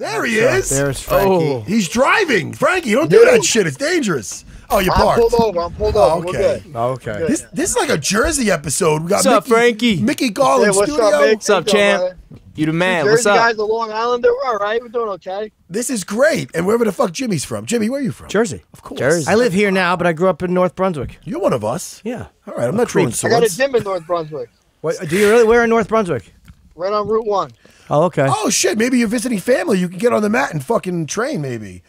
There he is. There's Frankie. Oh. He's driving. Frankie, don't do that shit. It's dangerous. Oh, you're parked. I'm pulled over. Okay. Okay. This is like a Jersey episode. We got What's up, Frankie? Mickey Gall in studio. What's up, champ? You the man. What's Jersey up? guys, the Long Islander. We're all right. We're doing okay. This is great. And wherever the fuck Jimmy's from. Jimmy, where are you from? Jersey. Of course. Jersey. I live here now, but I grew up in North Brunswick. You're one of us. Yeah. All right. I'm not throwing swords. I got a gym in North Brunswick. What, do you really? Where in North Brunswick? Right on Route 1. Oh, okay. Oh, shit. Maybe you're visiting family. You can get on the mat and fucking train, maybe.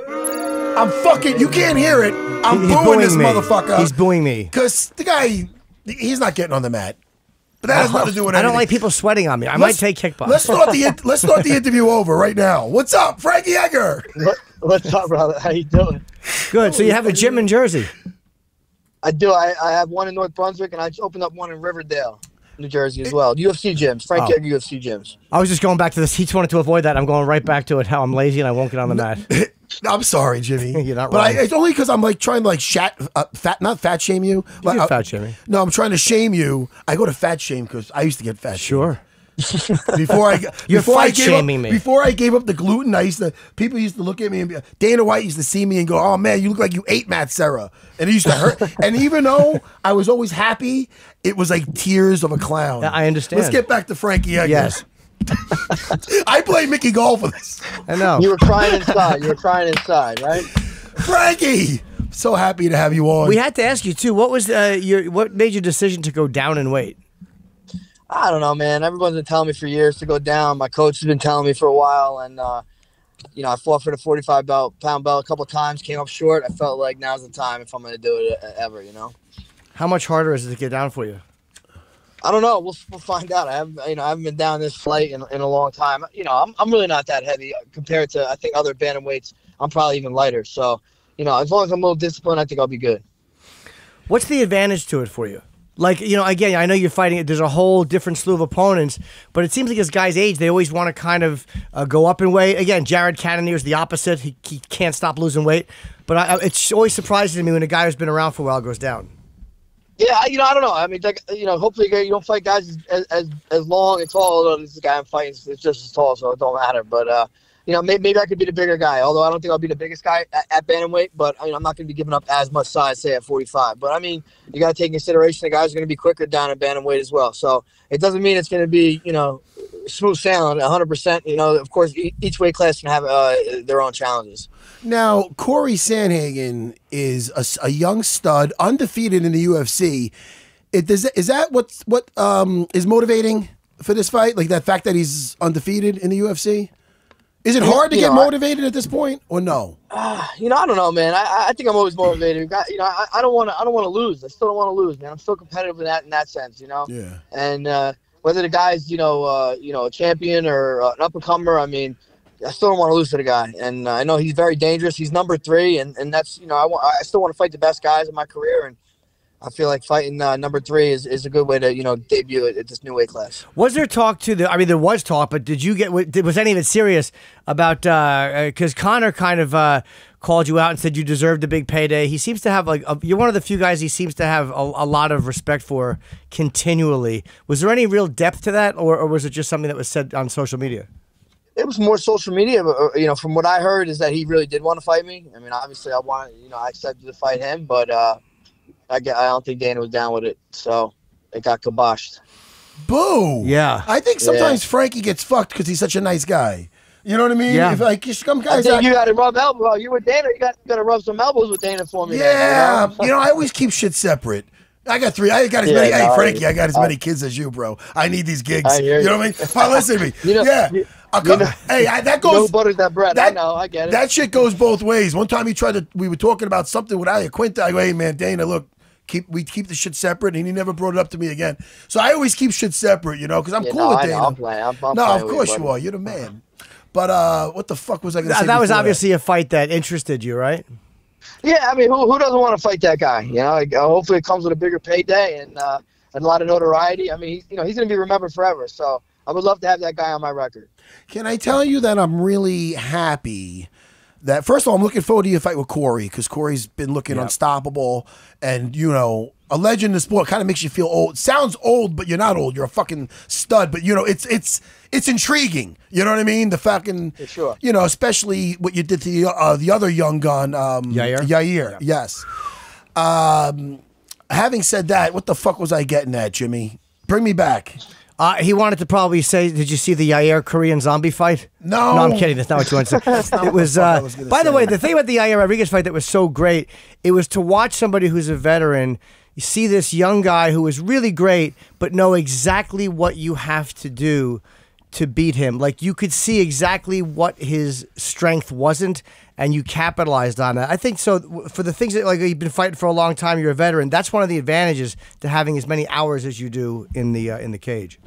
I'm fucking... You can't hear it. I'm booing this motherfucker. He's booing me. Because the guy... He's not getting on the mat. But that has nothing to do with anything. I don't like people sweating on me. I might take kickboxing. Let's start the interview over right now. What's up, Frankie Edgar? What's up, brother? How you doing? Good. So you have a gym in Jersey? I do. I have one in North Brunswick, and I just opened up one in Riverdale, New Jersey as well. UFC gyms. Frankie Edgar UFC gyms. I was just going back to this. He just wanted to avoid that. I'm going right back to it. How I'm lazy and I won't get on the mat. I'm sorry, Jimmy. You're not wrong. But it's only because I'm like trying to like not fat shame you. You get fat shaming. No, I'm trying to shame you. I go to fat shame because I used to get fat. Sure. Before I shaming me. Before I gave up the gluten, people used to look at me and Dana White used to see me and go, "Oh man, you look like you ate Matt Serra," and it used to hurt. And even though I was always happy, it was like tears of a clown. I understand. Let's get back to Frankie Edgar. Yes. I blame Mickey Gall for this. I know. You were crying inside. You were crying inside, right? Frankie, so happy to have you on. We had to ask you too. What was what made your decision to go down in weight? I don't know, man. Everyone's been telling me for years to go down. My coach has been telling me for a while, and you know, I fought for the 45-pound belt a couple times, came up short. I felt like now's the time if I'm going to do it ever. You know. How much harder is it to get down for you? I don't know. We'll find out. I haven't been down this light in a long time. You know, I'm really not that heavy compared to I think other bantamweights. I'm probably even lighter. So, you know, as long as I'm a little disciplined, I think I'll be good. What's the advantage to it for you? Like, you know, again, I know you're fighting it. There's a whole different slew of opponents, but it seems like as guys age, they always want to kind of go up in weight. Again, Jared Cannonier's the opposite. He can't stop losing weight. But it's always surprising to me when a guy who's been around for a while goes down. Yeah, you know, I don't know. I mean, like, you know, hopefully you don't fight guys as long and tall. Although this guy I'm fighting is just as tall, so it don't matter. But you know, maybe I could be the bigger guy. Although I don't think I'll be the biggest guy at bantamweight. But I mean, I'm not going to be giving up as much size, say at 45. But I mean, you got to take into consideration the guys are going to be quicker down at bantamweight as well. So it doesn't mean it's going to be, you know, smooth sailing 100%. You know, of course, each weight class can have their own challenges. Now, Corey Sandhagen is a young stud, undefeated in the UFC. Is that what is motivating for this fight? Like that fact that he's undefeated in the UFC? Is it hard to get motivated at this point, or no? You know, I don't know, man. I think I'm always motivated. You know, I don't want to lose. I still don't want to lose, man. I'm still competitive in that sense, you know. Yeah. And whether the guy's you know a champion or an up and comer, I mean, I still don't want to lose to the guy. And I know he's very dangerous. He's number 3, and that's, you know, I still want to fight the best guys in my career, and I feel like fighting number 3 is a good way to, you know, debut at this new weight class. Was there talk I mean, there was talk, but did you was any of it serious about, because Conor kind of called you out and said you deserved a big payday. He seems to have, like, you're one of the few guys he seems to have a lot of respect for continually. Was there any real depth to that, or was it just something that was said on social media? It was more social media, but, you know, from what I heard is that he really did want to fight me. I mean, obviously I accepted to fight him, but I don't think Dana was down with it, so it got kiboshed. Boo! Yeah. I think sometimes Frankie gets fucked because he's such a nice guy. You know what I mean? Yeah. If like some guys, I think you got to rub elbows. You with Dana, you got to rub some elbows with Dana for me. Yeah. Man, you know, I always keep shit separate. I got 3. I got as many. Hey, Frankie, I got as many kids as you, bro. I need these gigs. You know what I mean? Well, listen to me. That goes. No butters that bread. I know. I get it. That shit goes both ways. One time we were talking about something with Ali Quinta. I go, hey man, Dana, look, we keep the shit separate, and he never brought it up to me again. So I always keep shit separate, you know, because I'm cool with Dana. I'm playing. I'm no, of course you are. You're the man. But what the fuck was I going to say? That was obviously a fight that interested you, right? Yeah, I mean, who doesn't want to fight that guy? You know, like, hopefully it comes with a bigger payday and a lot of notoriety. I mean, he's going to be remembered forever. So I would love to have that guy on my record. Can I tell you that I'm really happy that first of all, I'm looking forward to your fight with Corey because Corey's been looking unstoppable, and you know, a legend in the sport kind of makes you feel old. Sounds old, but you're not old. You're a fucking stud. But you know, it's intriguing. You know what I mean? The fucking, sure. You know, especially what you did to the other young gun, Yair. Yes. Having said that, what the fuck was I getting at, Jimmy? Bring me back. He wanted to probably say, did you see the Yair Korean zombie fight? No. No, I'm kidding. That's not what you want to say. It was, by the way, the thing about the Yair Rodriguez fight that was so great, it was to watch somebody who's a veteran, you see this young guy who is really great, but know exactly what you have to do to beat him. Like, you could see exactly what his strength wasn't, and you capitalized on that. I think so. For the things that, like, you've been fighting for a long time, you're a veteran. That's one of the advantages to having as many hours as you do in the cage.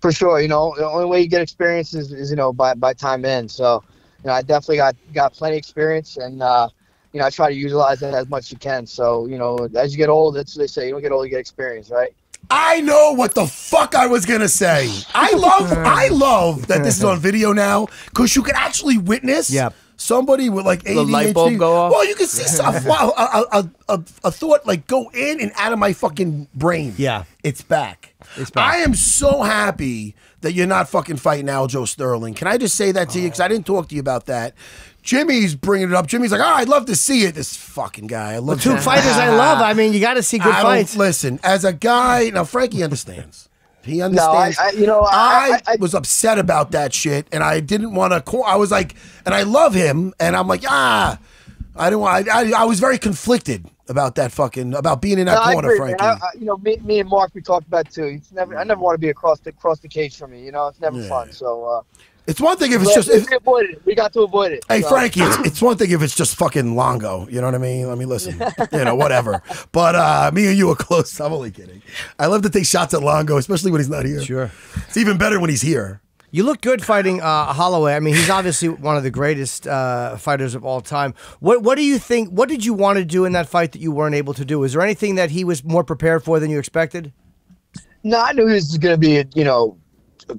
For sure, you know, the only way you get experience is you know, by time in. So, you know, I definitely got plenty of experience, and you know, I try to utilize that as much as you can. So, you know, as you get old, that's what they say. You don't get old, you get experience, right? I know what the fuck I was gonna say. I love that this is on video now because you can actually witness somebody with like ADHD. The light bulb go off. Well, you can see a thought like go in and out of my fucking brain. Yeah, it's back. It's back. I am so happy that you're not fucking fighting Aljamain Sterling. Can I just say that to you? Because I didn't talk to you about that. Jimmy's bringing it up. Jimmy's like, I'd love to see it. This fucking guy. I love two fighters I love. I mean, you got to see good fights. Listen, as a guy, now Frankie understands. He understands. No, I was upset about that shit, and I didn't want to call. I was like, and I love him, and I'm like, I didn't want. I was very conflicted about that fucking about being in that corner, agree, Frankie. You know, me and Mark, we talked about it too. I never want to be across the cage for me. You know, it's never fun. So. It's one thing if it's just we got to avoid it. Hey, so. Frankie, it's one thing if it's just fucking Longo. You know what I mean? I mean, listen, you know, whatever. But me and you are close. I'm only kidding. I love to take shots at Longo, especially when he's not here. Sure. It's even better when he's here. You look good fighting Holloway. I mean, he's obviously one of the greatest fighters of all time. What do you think? What did you want to do in that fight that you weren't able to do? Was there anything that he was more prepared for than you expected? No, I knew he was going to be, you know,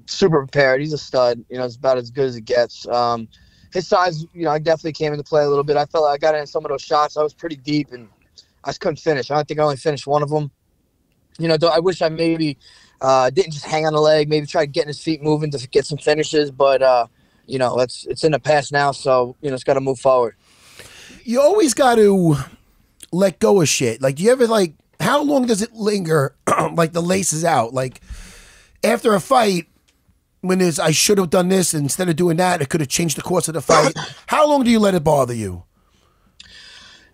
super prepared. He's a stud. You know, it's about as good as it gets. His size, you know, I definitely came into play a little bit. I felt like I got in some of those shots. I was pretty deep, and I just couldn't finish. I think I only finished one of them. You know, I wish I maybe didn't just hang on the leg. Maybe try getting his feet moving to get some finishes. But you know, it's in the past now. So you know, it's got to move forward. You always got to let go of shit. Like, do you ever like? How long does it linger? Like the laces out. Like after a fight. When there's, I should have done this instead of doing that, it could have changed the course of the fight. How long do you let it bother you?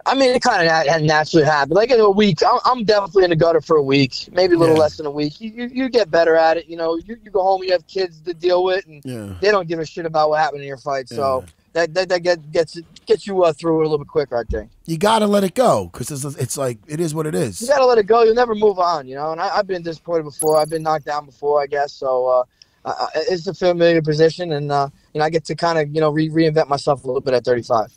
I mean, it kind of naturally happened. Like in a week, I'm definitely in the gutter for a week, maybe a little less than a week. You get better at it. You know, you go home, you have kids to deal with, and they don't give a shit about what happened in your fight. So that gets you through it a little bit quicker, I think. You got to let it go because it's like, it is what it is. You got to let it go. You'll never move on, you know. And I've been disappointed before. I've been knocked down before, I guess. So, it's a familiar position, and you know, I get to kind of, you know, reinvent myself a little bit at 35.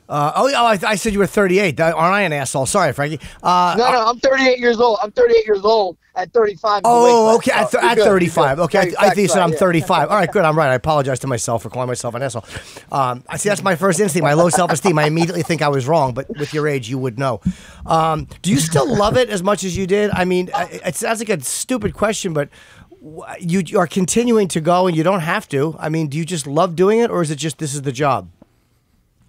I said you were 38. Aren't I an asshole? Sorry, Frankie. No, I'm 38 years old. I'm 38 years old at 35. Oh, okay. At 35. Okay, I think you said I'm 35. All right, good. I'm right. I apologize to myself for calling myself an asshole. I see. That's my first instinct. My low self-esteem. I immediately think I was wrong, but with your age, you would know. Do you still love it as much as you did? I mean, it sounds like a stupid question, but you are continuing to go and you don't have to. I mean, do you just love doing it, or is it just this is the job?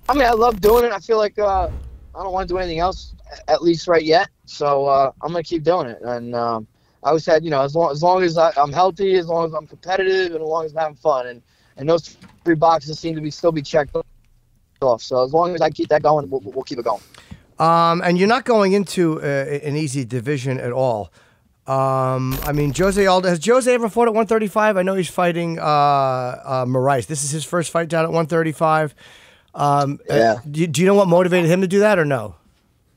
I mean, I love doing it. I feel like I don't want to do anything else, at least right yet. So I'm going to keep doing it. And I always said, you know, as long as I'm healthy, as long as I'm competitive, and as long as I'm having fun. And those three boxes seem to still be checked off. So as long as I keep that going, we'll keep it going. And you're not going into an easy division at all. I mean, Jose Aldo, has Jose ever fought at 135? I know he's fighting Moraes. This is his first fight down at 135. Do you know what motivated him to do that, or no?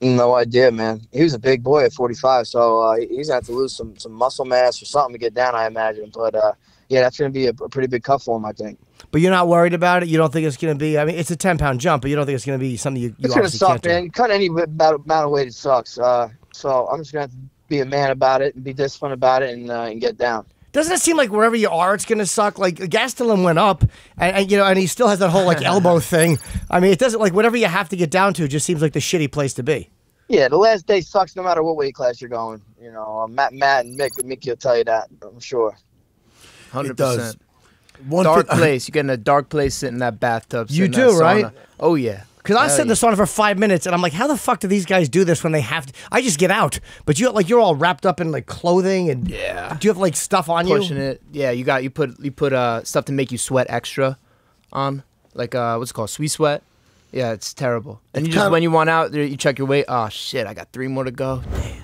No idea, man. He was a big boy at 45, so he's going to have to lose some muscle mass or something to get down, I imagine. But, yeah, that's going to be a pretty big cut for him, I think. But you're not worried about it? You don't think it's going to be, I mean, it's a 10-pound jump, but you don't think it's going to be something you it's obviously can't do? Man. Cut any amount of weight, it sucks. So I'm just going to have to be a man about it and be disciplined about it and get down. Doesn't it seem like wherever you are, it's gonna suck? Like Gastelum went up, and you know, and he still has that whole like elbow thing. I mean, it doesn't like whatever you have to get down to. It just seems like the shitty place to be. Yeah, the last day sucks no matter what weight class you're going. You know, Matt and Mick will tell you that. I'm sure. 100%. Dark place. You get in a dark place, sit in that bathtub. You do, right? Oh yeah. Because I sit in the sauna for 5 minutes, and I'm like, how the fuck do these guys do this when they have to? I just get out, but you're all wrapped up in like clothing, and do you have like stuff on Pushing it. Yeah, you put stuff to make you sweat extra on, like what's it called, sweet sweat. Yeah, it's terrible. And you just when you want out, you check your weight. Oh shit, I got 3 more to go. Damn.